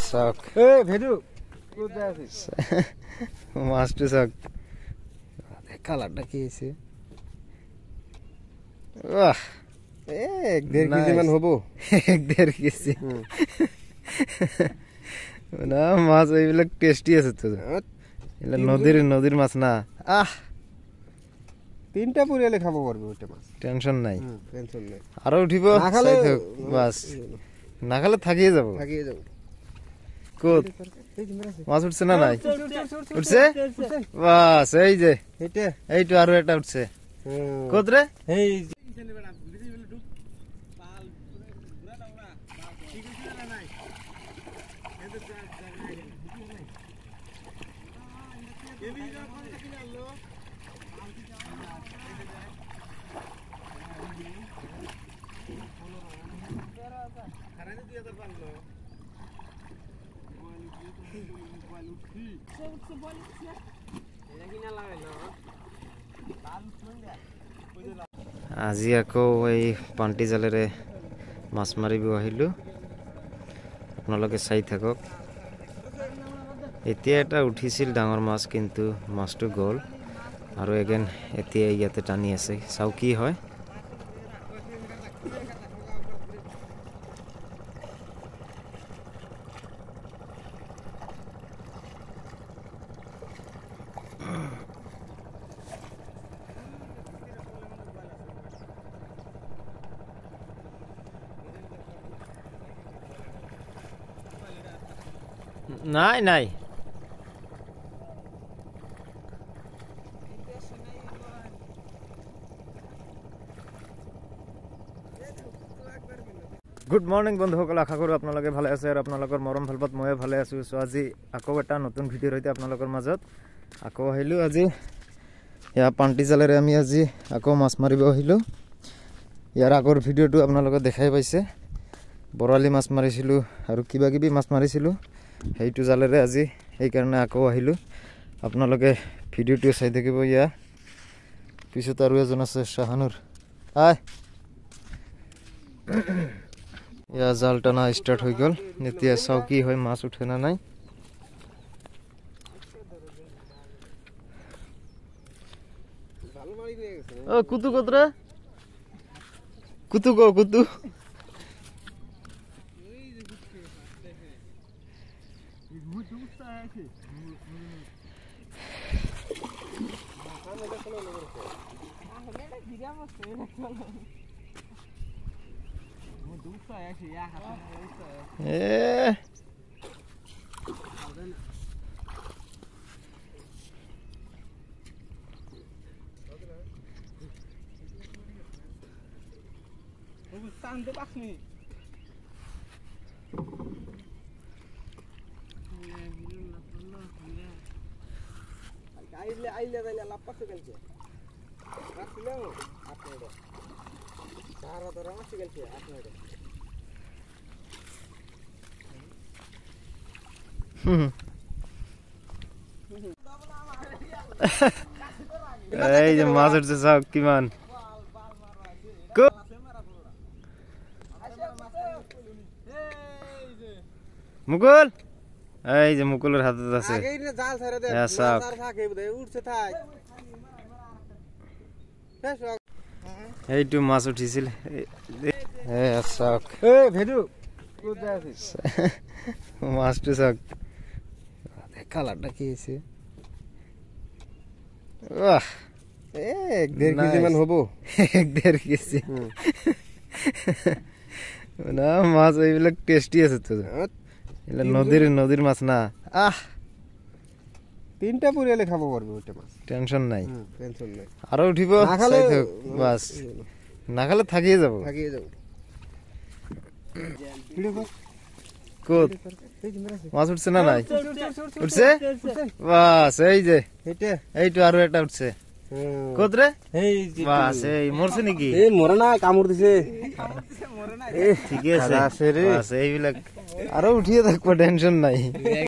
শখ মাছটা শখ কালারটা কি হয়েছে এক দেড় কেজি মান হবো এক দেড় কেজি না মাছ এইবিলাক টেস্টি আছে তো নদীর মাছ না তিনটা পুরিয়ালে খাবো পারবে ওইটা মাছ টেনশন নাই টেনশন নাই আরো উঠিব বাস না খালে থাকিয়ে যাব কোত মাছ উঠছে না নাই উঠছে বাস এই যে এইটা আরো একটা উঠছে কোত রে আজি আকৌ এই পান্টি জালেৰে মাছ মাৰিব আহিলো আপোনালোকে চাই থাকক এতিয়া এটা উঠিছিল ডাঙৰ মাছ কিন্তু মাছটো গ'ল আৰু এগেন এতিয়া ইয়াতে টানি আছে চাও কি হয় নাই নাই গুড মর্নিং বন্ধুসকল আশা কৰো আপোনালোকে ভালে আছে আৰু আপোনালোকৰ মৰম ভালপাত ময়ে ভালে আছো সো আজি আকৌ এটা নতুন ভিডিঅ' ৰৈতে আপোনালোকৰ মাজত আকৌ আহিলো আজি ইয়া পান্টি জালেৰে আমি আজি আকৌ মাছ মাৰিব আহিলো ইয়াৰ আগৰ ভিডিঅ'টো আপোনালোকে দেখাই পাইছে বৰালি মাছ মাৰিছিলো আৰু কিবা কিবি মাছ মাৰিছিলো সেইটো জালেৰে আজি এই কাৰণে আকৌ আহিলো আপোনালোকে ভিডিঅ'টো চাই থাকিব ইয়া পিছত আৰু এজন আছে শাহানুৰ আই ইয়া জাল টানা ষ্টাৰ্ট হৈ গ'ল এতিয়া চাও কি হয় মাছ উঠে না নাই ও কুতু কতরা কুতু গো কুতু Santo bakmi. Aile dale lappa se galche. Rasle ho apne. Sara to rama se galche apne. এই যে মাছ উঠছে সব কি মান মুকুল এই যে মুকুলের হাতে আছে জাল ছেড়ে দে মাছ থাকে উঠছে থাক এইটু মাছ উঠিছিল এ শখ এ ভেদু কোত যাইছিস মাছটো শখ কালারটা কি হয়েছে এক দেড় কেজি মান হবো এক দেড় কেজি না মাছ এইবিলাক টেস্টি আছে তো নদীর মাছ না তিনটা পুরিয়ালে খাবো পারবে ওইটা মাছ টেনশন নাই টেনশন নাই আরো উঠিব বাস না খালে থাকিয়ে যাব কোত মাছ উঠছে না নাই উঠছে বাস এই যে এইটা আরো একটা উঠছে কোত রে বাস এই মরছে নাকি এই মরে না কামড় দিছে ঠিক আছে এইবিলাক আরো উঠিয়ে থাকবো টেনশন নাই